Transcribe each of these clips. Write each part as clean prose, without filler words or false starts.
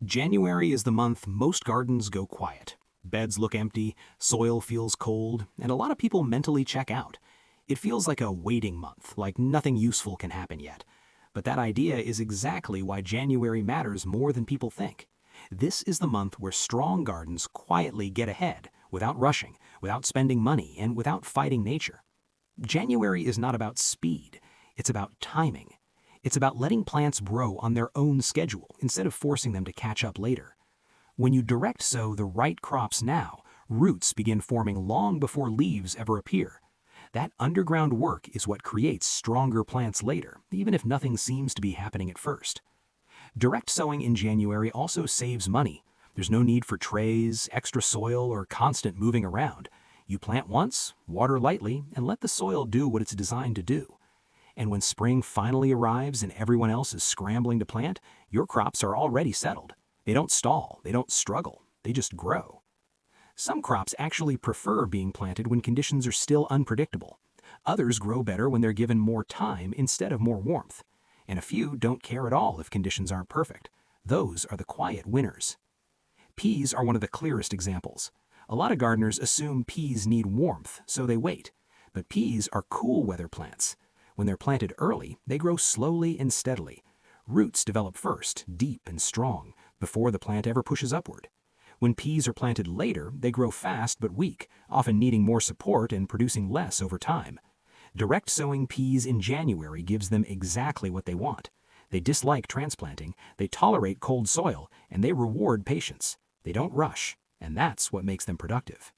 January is the month most gardens go quiet. Beds look empty, soil feels cold, and a lot of people mentally check out. It feels like a waiting month, like nothing useful can happen yet. But that idea is exactly why January matters more than people think. This is the month where strong gardens quietly get ahead, without rushing, without spending money, and without fighting nature. January is not about speed, it's about timing. It's about letting plants grow on their own schedule instead of forcing them to catch up later. When you direct sow the right crops now, roots begin forming long before leaves ever appear. That underground work is what creates stronger plants later, even if nothing seems to be happening at first. Direct sowing in January also saves money. There's no need for trays, extra soil, or constant moving around. You plant once, water lightly, and let the soil do what it's designed to do. And when spring finally arrives and everyone else is scrambling to plant, your crops are already settled. They don't stall, they don't struggle, they just grow. Some crops actually prefer being planted when conditions are still unpredictable. Others grow better when they're given more time instead of more warmth. And a few don't care at all if conditions aren't perfect. Those are the quiet winners. Peas are one of the clearest examples. A lot of gardeners assume peas need warmth, so they wait. But peas are cool weather plants. When they're planted early, they grow slowly and steadily. Roots develop first, deep and strong, before the plant ever pushes upward. When peas are planted later, they grow fast but weak, often needing more support and producing less over time. Direct sowing peas in January gives them exactly what they want. They dislike transplanting, they tolerate cold soil, and they reward patience. They don't rush, and that's what makes them productive.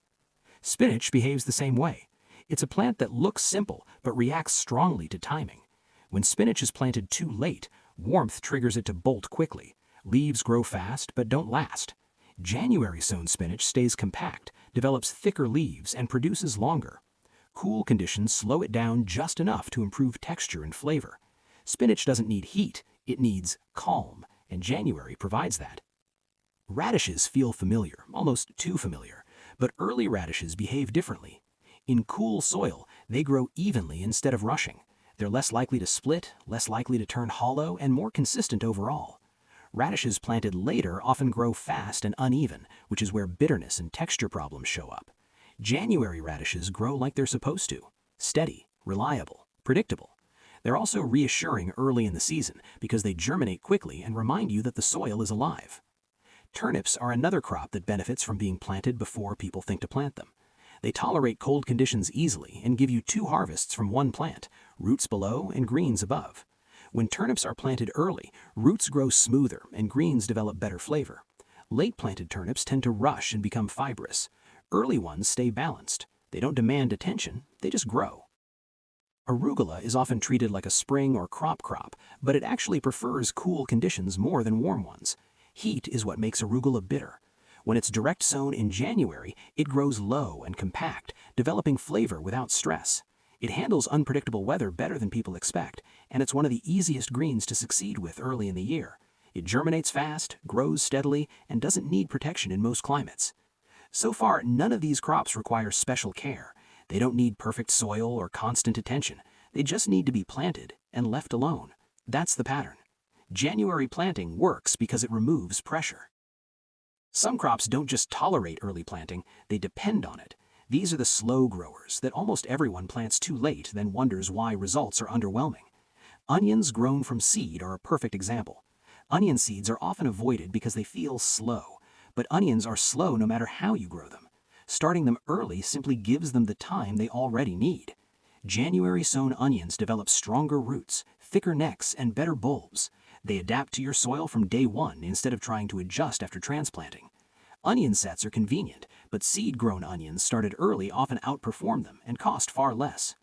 Spinach behaves the same way. It's a plant that looks simple, but reacts strongly to timing. When spinach is planted too late, warmth triggers it to bolt quickly. Leaves grow fast, but don't last. January sown spinach stays compact, develops thicker leaves, and produces longer. Cool conditions slow it down just enough to improve texture and flavor. Spinach doesn't need heat, it needs calm, and January provides that. Radishes feel familiar, almost too familiar, but early radishes behave differently. In cool soil, they grow evenly instead of rushing. They're less likely to split, less likely to turn hollow, and more consistent overall. Radishes planted later often grow fast and uneven, which is where bitterness and texture problems show up. January radishes grow like they're supposed to: steady, reliable, predictable. They're also reassuring early in the season because they germinate quickly and remind you that the soil is alive. Turnips are another crop that benefits from being planted before people think to plant them. They tolerate cold conditions easily and give you two harvests from one plant, roots below and greens above. When turnips are planted early, roots grow smoother and greens develop better flavor. Late planted turnips tend to rush and become fibrous. Early ones stay balanced. They don't demand attention, they just grow. Arugula is often treated like a spring or crop, but it actually prefers cool conditions more than warm ones. Heat is what makes arugula bitter. When it's direct sown in January, it grows low and compact, developing flavor without stress. It handles unpredictable weather better than people expect, and it's one of the easiest greens to succeed with early in the year. It germinates fast, grows steadily, and doesn't need protection in most climates. So far, none of these crops require special care. They don't need perfect soil or constant attention. They just need to be planted and left alone. That's the pattern. January planting works because it removes pressure. Some crops don't just tolerate early planting, they depend on it. These are the slow growers that almost everyone plants too late, then wonders why results are underwhelming. Onions grown from seed are a perfect example. Onion seeds are often avoided because they feel slow, but onions are slow no matter how you grow them. Starting them early simply gives them the time they already need. January sown onions develop stronger roots, thicker necks, and better bulbs. They adapt to your soil from day one instead of trying to adjust after transplanting. Onion sets are convenient, but seed-grown onions started early often outperform them and cost far less.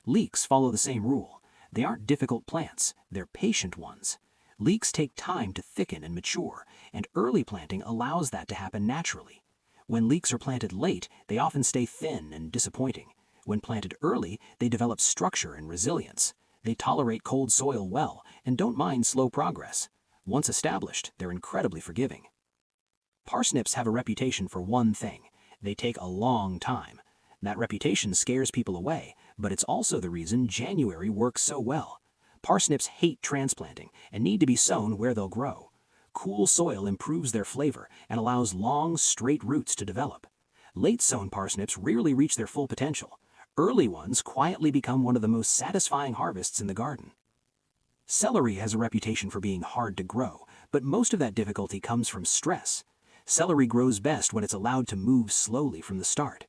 Leeks follow the same rule. They aren't difficult plants, they're patient ones. Leeks take time to thicken and mature, and early planting allows that to happen naturally. When leeks are planted late, they often stay thin and disappointing. When planted early, they develop structure and resilience. They tolerate cold soil well and don't mind slow progress. Once established, they're incredibly forgiving. Parsnips have a reputation for one thing: they take a long time. That reputation scares people away, but it's also the reason January works so well. Parsnips hate transplanting and need to be sown where they'll grow. Cool soil improves their flavor and allows long, straight roots to develop. Late-sown parsnips rarely reach their full potential. Early ones quietly become one of the most satisfying harvests in the garden. Celery has a reputation for being hard to grow, but most of that difficulty comes from stress. Celery grows best when it's allowed to move slowly from the start.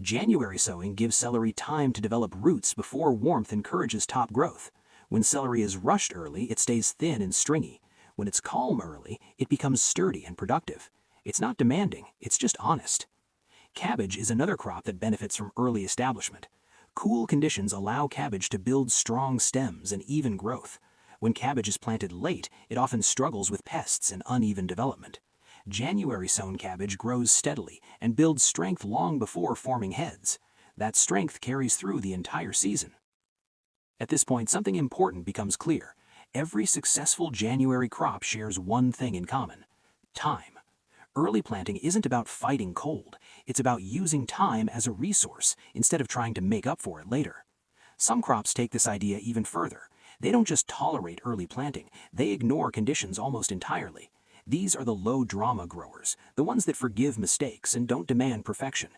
January sowing gives celery time to develop roots before warmth encourages top growth. When celery is rushed early, it stays thin and stringy. When it's calm early, it becomes sturdy and productive. It's not demanding, it's just honest. Cabbage is another crop that benefits from early establishment. Cool conditions allow cabbage to build strong stems and even growth. When cabbage is planted late, it often struggles with pests and uneven development. January sown cabbage grows steadily and builds strength long before forming heads. That strength carries through the entire season. At this point, something important becomes clear. Every successful January crop shares one thing in common: time. Early planting isn't about fighting cold, it's about using time as a resource instead of trying to make up for it later. Some crops take this idea even further. They don't just tolerate early planting, they ignore conditions almost entirely. These are the low-drama growers, the ones that forgive mistakes and don't demand perfection.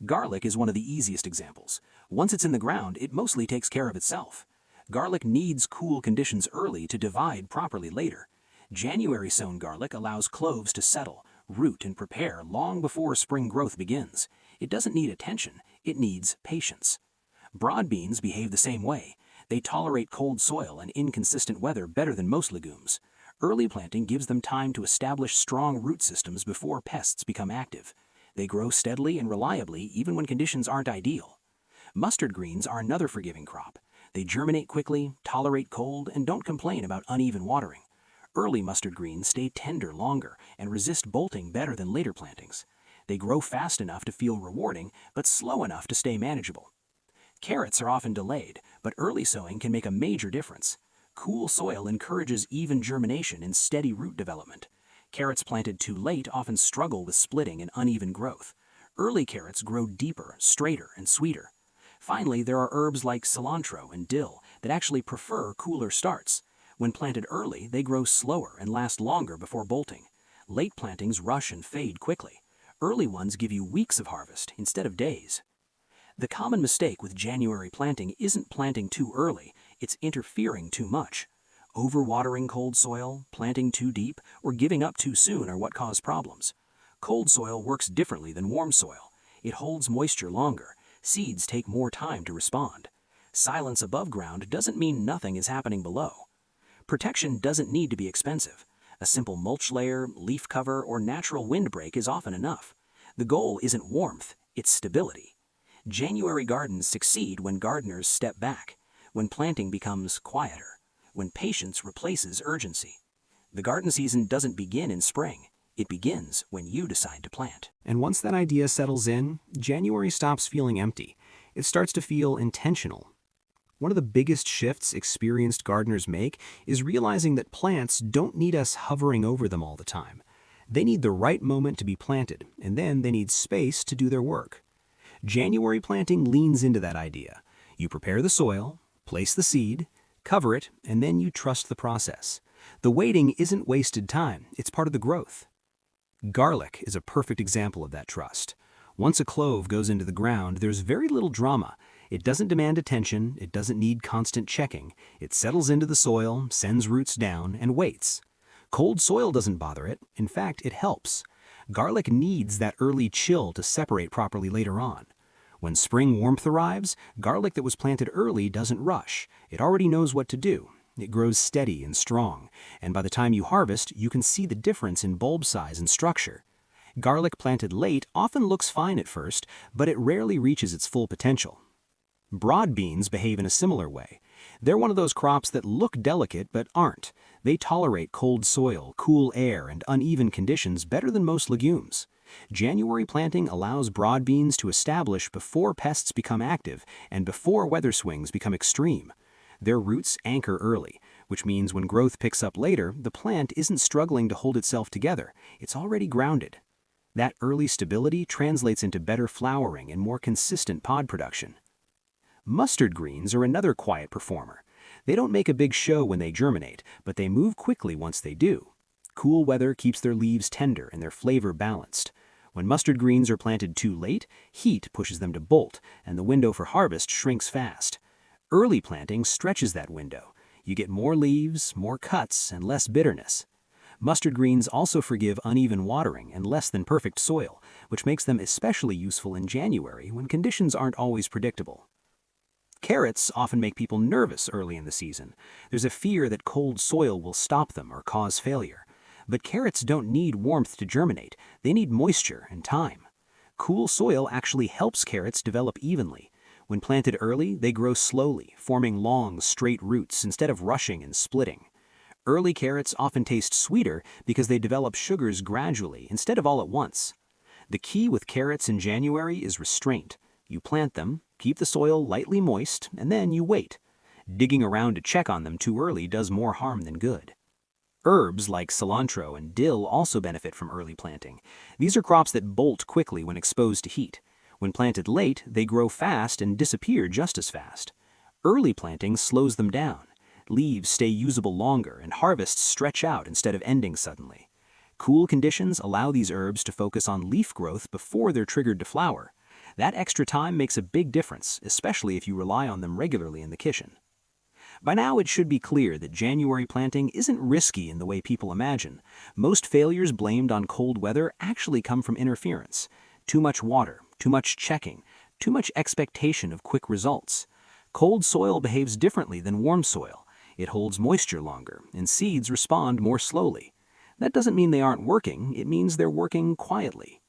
Garlic is one of the easiest examples. Once it's in the ground, it mostly takes care of itself. Garlic needs cool conditions early to divide properly later. January sown garlic allows cloves to settle, root, and prepare long before spring growth begins. It doesn't need attention, it needs patience. Broad beans behave the same way. They tolerate cold soil and inconsistent weather better than most legumes. Early planting gives them time to establish strong root systems before pests become active. They grow steadily and reliably even when conditions aren't ideal. Mustard greens are another forgiving crop. They germinate quickly, tolerate cold, and don't complain about uneven watering. Early mustard greens stay tender longer and resist bolting better than later plantings. They grow fast enough to feel rewarding, but slow enough to stay manageable. Carrots are often delayed, but early sowing can make a major difference. Cool soil encourages even germination and steady root development. Carrots planted too late often struggle with splitting and uneven growth. Early carrots grow deeper, straighter, and sweeter. Finally, there are herbs like cilantro and dill that actually prefer cooler starts. When planted early, they grow slower and last longer before bolting. Late plantings rush and fade quickly. Early ones give you weeks of harvest instead of days. The common mistake with January planting isn't planting too early, it's interfering too much. Overwatering cold soil, planting too deep, or giving up too soon are what cause problems. Cold soil works differently than warm soil. It holds moisture longer. Seeds take more time to respond. Silence above ground doesn't mean nothing is happening below. Protection doesn't need to be expensive. A simple mulch layer, leaf cover, or natural windbreak is often enough. The goal isn't warmth, it's stability. January gardens succeed when gardeners step back, when planting becomes quieter, when patience replaces urgency. The garden season doesn't begin in spring. It begins when you decide to plant. And once that idea settles in, January stops feeling empty. It starts to feel intentional. One of the biggest shifts experienced gardeners make is realizing that plants don't need us hovering over them all the time. They need the right moment to be planted, and then they need space to do their work. January planting leans into that idea. You prepare the soil, place the seed, cover it, and then you trust the process. The waiting isn't wasted time, it's part of the growth. Garlic is a perfect example of that trust. Once a clove goes into the ground, there's very little drama. It doesn't demand attention, it doesn't need constant checking. It settles into the soil, sends roots down, and waits. Cold soil doesn't bother it, in fact, it helps. Garlic needs that early chill to separate properly later on. When spring warmth arrives, garlic that was planted early doesn't rush. It already knows what to do. It grows steady and strong, and by the time you harvest, you can see the difference in bulb size and structure. Garlic planted late often looks fine at first, but it rarely reaches its full potential. Broad beans behave in a similar way. They're one of those crops that look delicate but aren't. They tolerate cold soil, cool air, and uneven conditions better than most legumes. January planting allows broad beans to establish before pests become active and before weather swings become extreme. Their roots anchor early, which means when growth picks up later, the plant isn't struggling to hold itself together. It's already grounded. That early stability translates into better flowering and more consistent pod production. Mustard greens are another quiet performer. They don't make a big show when they germinate, but they move quickly once they do. Cool weather keeps their leaves tender and their flavor balanced. When mustard greens are planted too late, heat pushes them to bolt, and the window for harvest shrinks fast. Early planting stretches that window. You get more leaves, more cuts, and less bitterness. Mustard greens also forgive uneven watering and less than perfect soil, which makes them especially useful in January when conditions aren't always predictable. Carrots often make people nervous early in the season. There's a fear that cold soil will stop them or cause failure. But carrots don't need warmth to germinate. They need moisture and time. Cool soil actually helps carrots develop evenly. When planted early, they grow slowly, forming long, straight roots instead of rushing and splitting. Early carrots often taste sweeter because they develop sugars gradually instead of all at once. The key with carrots in January is restraint. You plant them, keep the soil lightly moist, and then you wait. Digging around to check on them too early does more harm than good. Herbs like cilantro and dill also benefit from early planting. These are crops that bolt quickly when exposed to heat. When planted late, they grow fast and disappear just as fast. Early planting slows them down. Leaves stay usable longer and harvests stretch out instead of ending suddenly. Cool conditions allow these herbs to focus on leaf growth before they're triggered to flower. That extra time makes a big difference, especially if you rely on them regularly in the kitchen. By now, it should be clear that January planting isn't risky in the way people imagine. Most failures blamed on cold weather actually come from interference. Too much water, too much checking, too much expectation of quick results. Cold soil behaves differently than warm soil. It holds moisture longer, and seeds respond more slowly. That doesn't mean they aren't working, it means they're working quietly.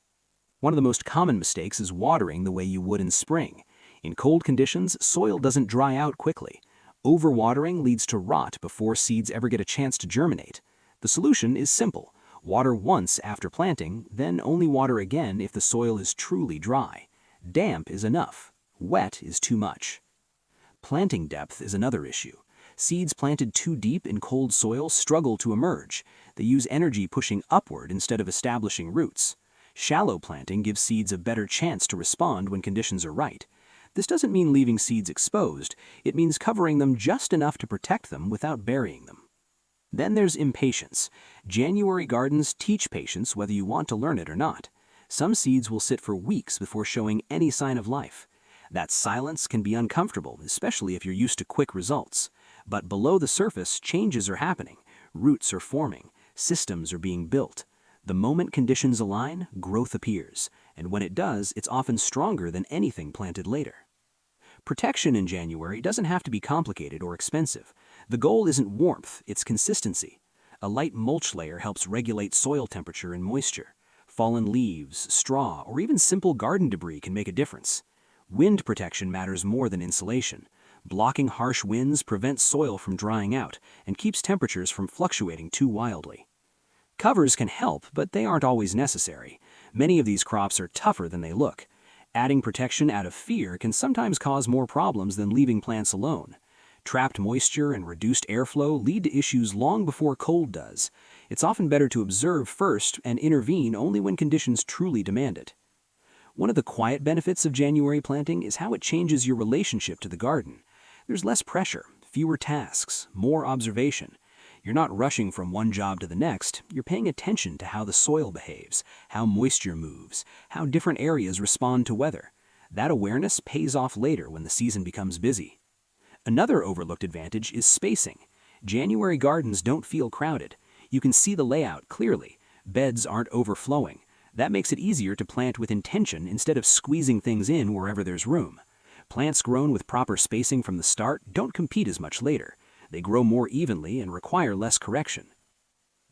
One of the most common mistakes is watering the way you would in spring. In cold conditions, soil doesn't dry out quickly. Overwatering leads to rot before seeds ever get a chance to germinate. The solution is simple. Water once after planting, then only water again if the soil is truly dry. Damp is enough. Wet is too much. Planting depth is another issue. Seeds planted too deep in cold soil struggle to emerge. They use energy pushing upward instead of establishing roots. Shallow planting gives seeds a better chance to respond when conditions are right. This doesn't mean leaving seeds exposed. It means covering them just enough to protect them without burying them. Then there's impatience. January gardens teach patience whether you want to learn it or not. Some seeds will sit for weeks before showing any sign of life. That silence can be uncomfortable, especially if you're used to quick results. But below the surface, changes are happening. Roots are forming. Systems are being built. The moment conditions align, growth appears. And when it does, it's often stronger than anything planted later. Protection in January doesn't have to be complicated or expensive. The goal isn't warmth, it's consistency. A light mulch layer helps regulate soil temperature and moisture. Fallen leaves, straw, or even simple garden debris can make a difference. Wind protection matters more than insulation. Blocking harsh winds prevents soil from drying out and keeps temperatures from fluctuating too wildly. Covers can help, but they aren't always necessary. Many of these crops are tougher than they look. Adding protection out of fear can sometimes cause more problems than leaving plants alone. Trapped moisture and reduced airflow lead to issues long before cold does. It's often better to observe first and intervene only when conditions truly demand it. One of the quiet benefits of January planting is how it changes your relationship to the garden. There's less pressure, fewer tasks, more observation. You're not rushing from one job to the next, you're paying attention to how the soil behaves, how moisture moves, how different areas respond to weather. That awareness pays off later when the season becomes busy. Another overlooked advantage is spacing. January gardens don't feel crowded. You can see the layout clearly. Beds aren't overflowing. That makes it easier to plant with intention instead of squeezing things in wherever there's room. Plants grown with proper spacing from the start don't compete as much later. They grow more evenly and require less correction.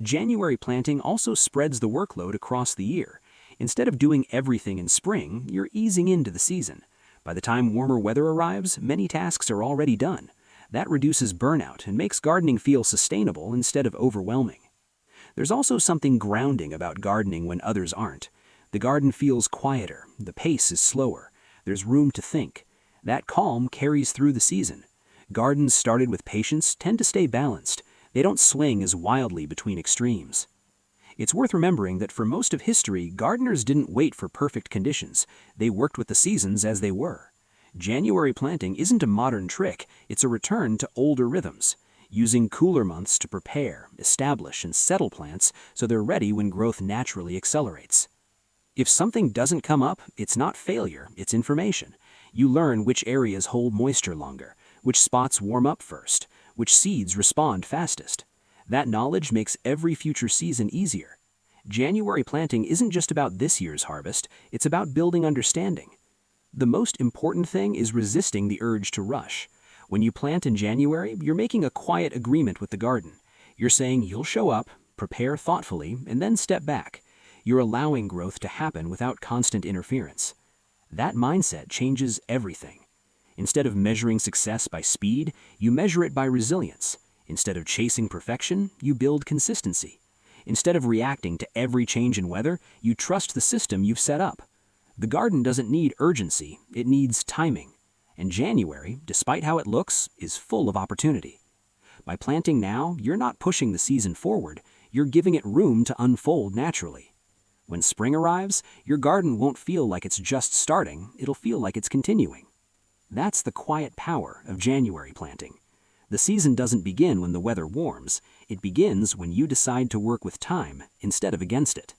January planting also spreads the workload across the year. Instead of doing everything in spring, you're easing into the season. By the time warmer weather arrives, many tasks are already done. That reduces burnout and makes gardening feel sustainable instead of overwhelming. There's also something grounding about gardening when others aren't. The garden feels quieter, the pace is slower, there's room to think. That calm carries through the season. Gardens started with patience tend to stay balanced. They don't swing as wildly between extremes. It's worth remembering that for most of history, gardeners didn't wait for perfect conditions. They worked with the seasons as they were. January planting isn't a modern trick, it's a return to older rhythms. using cooler months to prepare, establish, and settle plants so they're ready when growth naturally accelerates. If something doesn't come up, it's not failure, it's information. You learn which areas hold moisture longer, which spots warm up first, which seeds respond fastest. That knowledge makes every future season easier. January planting isn't just about this year's harvest, it's about building understanding. The most important thing is resisting the urge to rush. When you plant in January, you're making a quiet agreement with the garden. You're saying you'll show up, prepare thoughtfully, and then step back. You're allowing growth to happen without constant interference. That mindset changes everything. Instead of measuring success by speed, you measure it by resilience. Instead of chasing perfection, you build consistency. Instead of reacting to every change in weather, you trust the system you've set up. The garden doesn't need urgency, it needs timing. And January, despite how it looks, is full of opportunity. By planting now, you're not pushing the season forward, you're giving it room to unfold naturally. When spring arrives, your garden won't feel like it's just starting, it'll feel like it's continuing. That's the quiet power of January planting. The season doesn't begin when the weather warms, it begins when you decide to work with time instead of against it.